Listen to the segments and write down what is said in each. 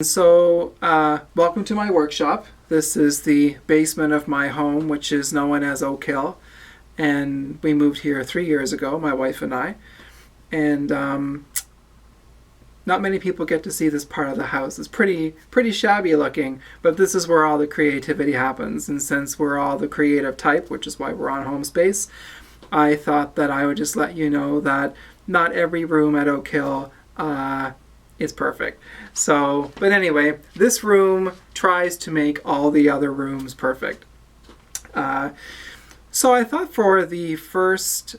Welcome to my workshop. This is the basement of my home, which is known as Oak Hill. And we moved here 3 years ago, my wife and I. And not many people get to see this part of the house. It's pretty shabby looking, but this is where all the creativity happens. And since we're all the creative type, which is why we're on Home Space, I thought that I would just let you know that not every room at Oak Hill is perfect. But anyway, this room tries to make all the other rooms perfect. So I thought for the first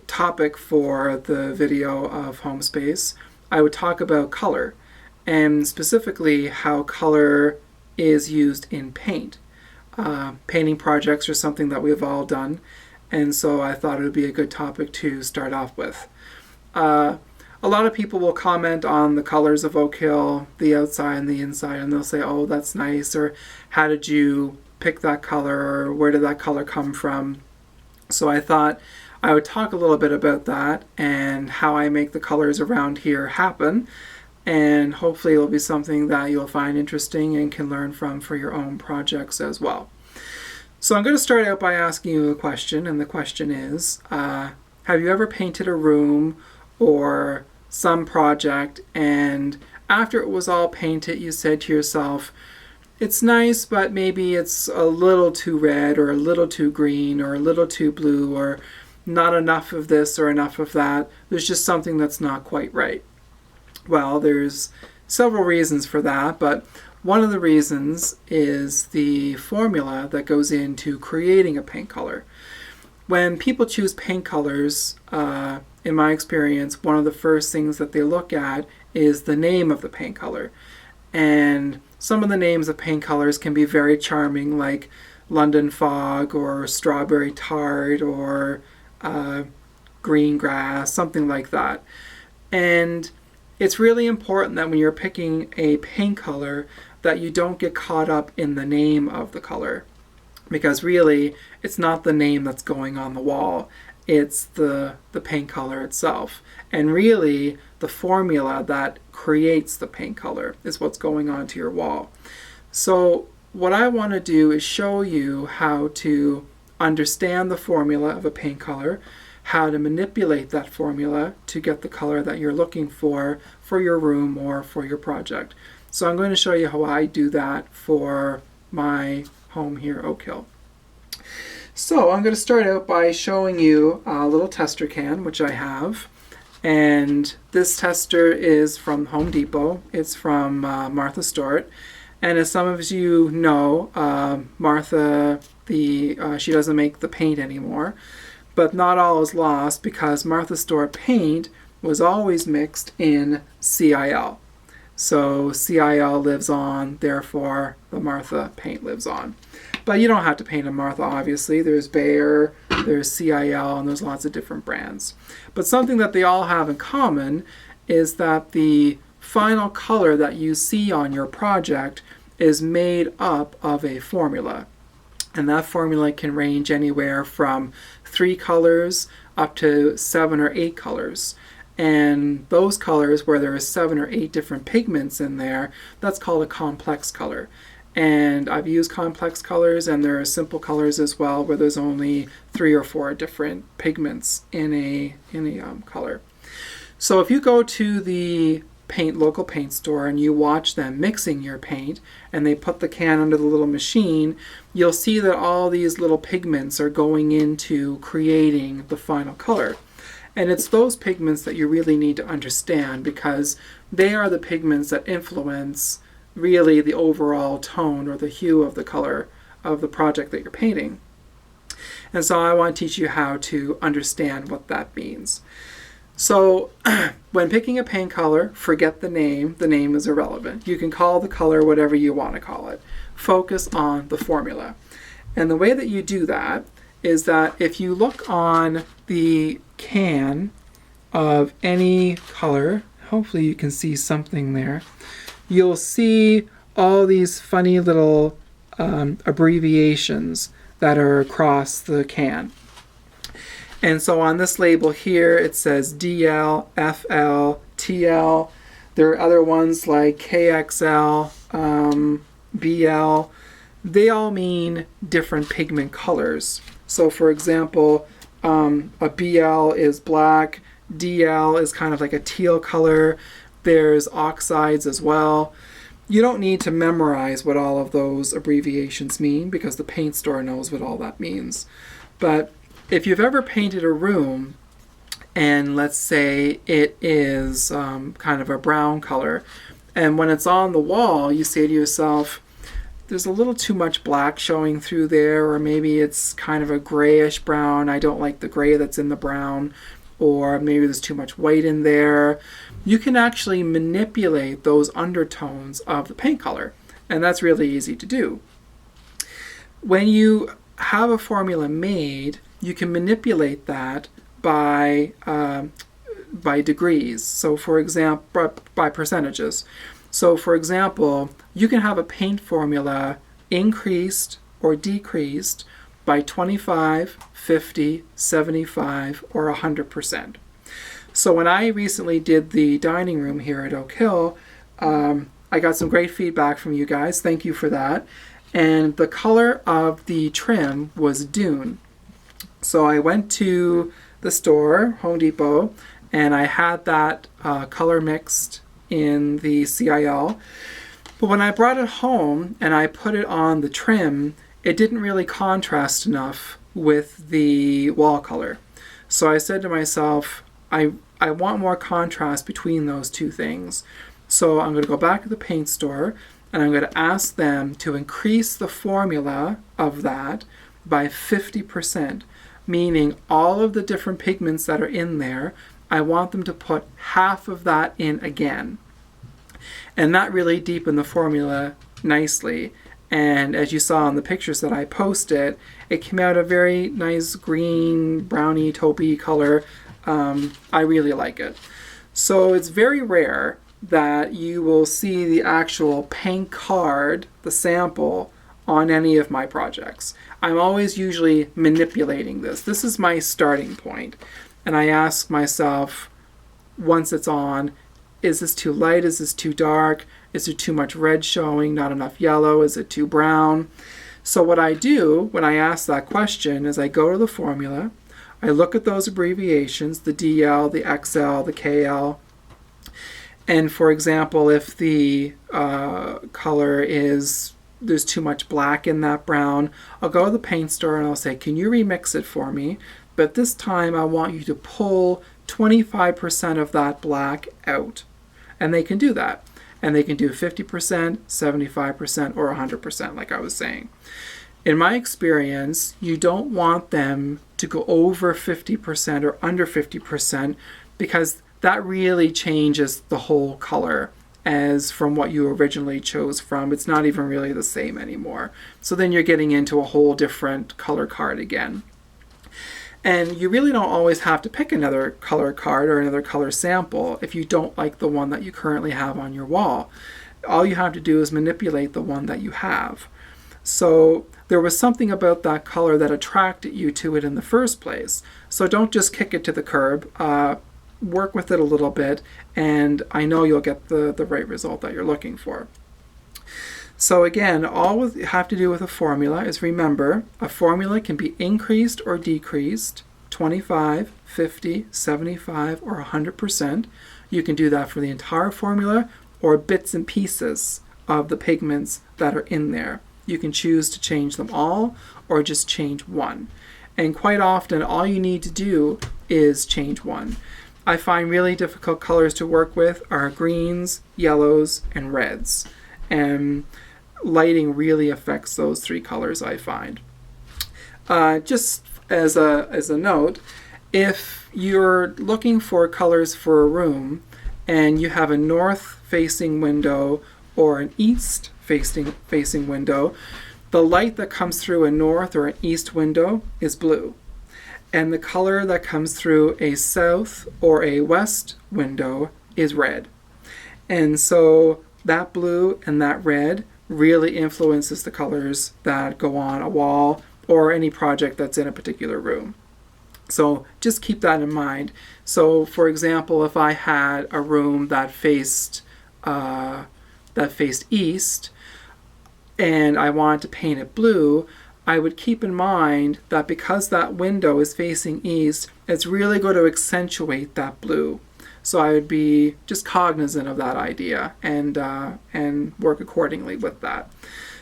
topic for the video of Home Space, I would talk about color, and specifically how color is used in paint. Painting projects are something that we've all done, and so I thought it would be a good topic to start off with. A lot of people will comment on the colors of Oak Hill, the outside and the inside, and they'll say, oh, that's nice, or how did you pick that color, or where did that color come from? So I thought I would talk a little bit about that and how I make the colors around here happen, and hopefully it'll be something that you'll find interesting and can learn from for your own projects as well. So I'm going to start out by asking you a question, and the question is, have you ever painted a room or some project, and after it was all painted, you said to yourself, it's nice, but maybe it's a little too red, or a little too green, or a little too blue, or not enough of this or enough of that. There's just something that's not quite right. Well, there's several reasons for that, but one of the reasons is the formula that goes into creating a paint color. When people choose paint colors, in my experience, one of the first things that they look at is the name of the paint color. And some of the names of paint colors can be very charming, like London Fog, or Strawberry Tart, or Green Grass, something like that. And it's really important that when you're picking a paint color that you don't get caught up in the name of the color. Because really, it's not the name that's going on the wall. It's the paint color itself. And really, the formula that creates the paint color is what's going onto your wall. So what I want to do is show you how to understand the formula of a paint color, how to manipulate that formula to get the color that you're looking for your room or for your project. So I'm going to show you how I do that for my home here, Oak Hill. So I'm going to start out by showing you a little tester can, which I have. And this tester is from Home Depot. It's from Martha Stewart. And as some of you know, Martha, she doesn't make the paint anymore. But not all is lost, because Martha Stewart paint was always mixed in CIL. So CIL lives on, therefore the Martha paint lives on. But you don't have to paint a Martha, obviously. There's Bayer, there's CIL, and there's lots of different brands. But something that they all have in common is that the final color that you see on your project is made up of a formula. And that formula can range anywhere from 3 colors up to 7 or 8 colors. And those colors, where there are 7 or 8 different pigments in there, that's called a complex color. And I've used complex colors, and there are simple colors as well, where there's only 3 or 4 different pigments in a color. So if you go to the local paint store and you watch them mixing your paint, and they put the can under the little machine, you'll see that all these little pigments are going into creating the final color. And it's those pigments that you really need to understand, because they are the pigments that influence really the overall tone or the hue of the color of the project that you're painting. And so I want to teach you how to understand what that means. So when picking a paint color, forget the name. The name is irrelevant. You can call the color whatever you want to call it. Focus on the formula. And the way that you do that is that if you look on the can of any color, hopefully you can see something there, you'll see all these funny little abbreviations that are across the can. And so on this label here, it says DL, FL, TL. There are other ones like KXL, BL. They all mean different pigment colors. So for example, a BL is black, DL is kind of like a teal color. There's oxides as well. You don't need to memorize what all of those abbreviations mean because the paint store knows what all that means. But if you've ever painted a room and let's say it is kind of a brown color, and when it's on the wall you say to yourself, there's a little too much black showing through there, or maybe it's kind of a grayish brown, I don't like the gray that's in the brown, or maybe there's too much white in there. You can actually manipulate those undertones of the paint color, and that's really easy to do. When you have a formula made, you can manipulate that by degrees. So for example, by percentages. So for example, you can have a paint formula increased or decreased by 25, 50, 75, or 100%. So when I recently did the dining room here at Oak Hill, I got some great feedback from you guys. Thank you for that. And the color of the trim was Dune. So I went to the store, Home Depot, and I had that color mixed in the CIL. But when I brought it home and I put it on the trim, it didn't really contrast enough with the wall color. So I said to myself, I want more contrast between those two things. So I'm going to go back to the paint store and I'm going to ask them to increase the formula of that by 50%, meaning all of the different pigments that are in there, I want them to put half of that in again. And that really deepened the formula nicely. And as you saw in the pictures that I posted, it came out a very nice green, browny, taupey color. I really like it. So it's very rare that you will see the actual paint card, the sample, on any of my projects. I'm always usually manipulating this. This is my starting point. And I ask myself, once it's on, is this too light? Is this too dark? Is there too much red showing? Not enough yellow? Is it too brown? So what I do when I ask that question is I go to the formula, I look at those abbreviations, the DL, the XL, the KL, and for example, if the color is, there's too much black in that brown, I'll go to the paint store and I'll say, can you remix it for me? But this time I want you to pull 25% of that black out. And they can do that. And they can do 50%, 75%, or 100%, like I was saying. In my experience, you don't want them to go over 50% or under 50% because that really changes the whole color as from what you originally chose from. It's not even really the same anymore. So then you're getting into a whole different color card again. And you really don't always have to pick another color card or another color sample if you don't like the one that you currently have on your wall. All you have to do is manipulate the one that you have. So there was something about that color that attracted you to it in the first place. So don't just kick it to the curb. Work with it a little bit, and I know you'll get the right result that you're looking for. So again, all you have to do with a formula is remember, a formula can be increased or decreased, 25, 50, 75, or 100%. You can do that for the entire formula or bits and pieces of the pigments that are in there. You can choose to change them all or just change one. And quite often, all you need to do is change one. I find really difficult colors to work with are greens, yellows, and reds. And lighting really affects those three colors, I find. Just as a note, if you're looking for colors for a room and you have a north-facing window or an east-facing window, the light that comes through a north or an east window is blue. And the color that comes through a south or a west window is red. And so that blue and that red really influences the colors that go on a wall or any project that's in a particular room. So just keep that in mind. So for example, if I had a room that faced that faced east, and I wanted to paint it blue, I would keep in mind that because that window is facing east, it's really going to accentuate that blue. So I would be just cognizant of that idea and work accordingly with that.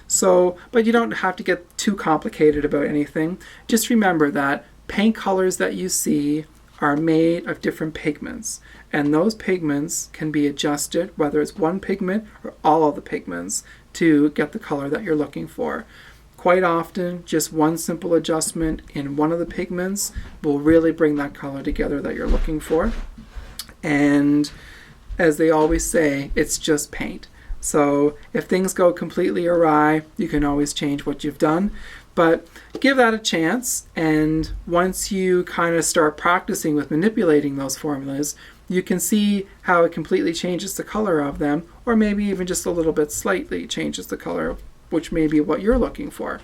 So, but you don't have to get too complicated about anything. Just remember that paint colors that you see are made of different pigments, and those pigments can be adjusted, whether it's one pigment or all of the pigments, to get the color that you're looking for. Quite often, just one simple adjustment in one of the pigments will really bring that color together that you're looking for. And as they always say, it's just paint. So if things go completely awry, you can always change what you've done. But give that a chance, and once you kind of start practicing with manipulating those formulas, you can see how it completely changes the color of them, or maybe even just a little bit slightly changes the color, which may be what you're looking for.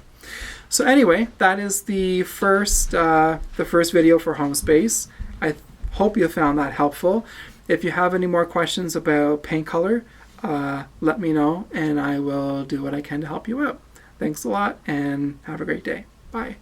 So anyway, that is the first video for Homespace. I hope you found that helpful. If you have any more questions about paint color, let me know, and I will do what I can to help you out. Thanks a lot, and have a great day. Bye.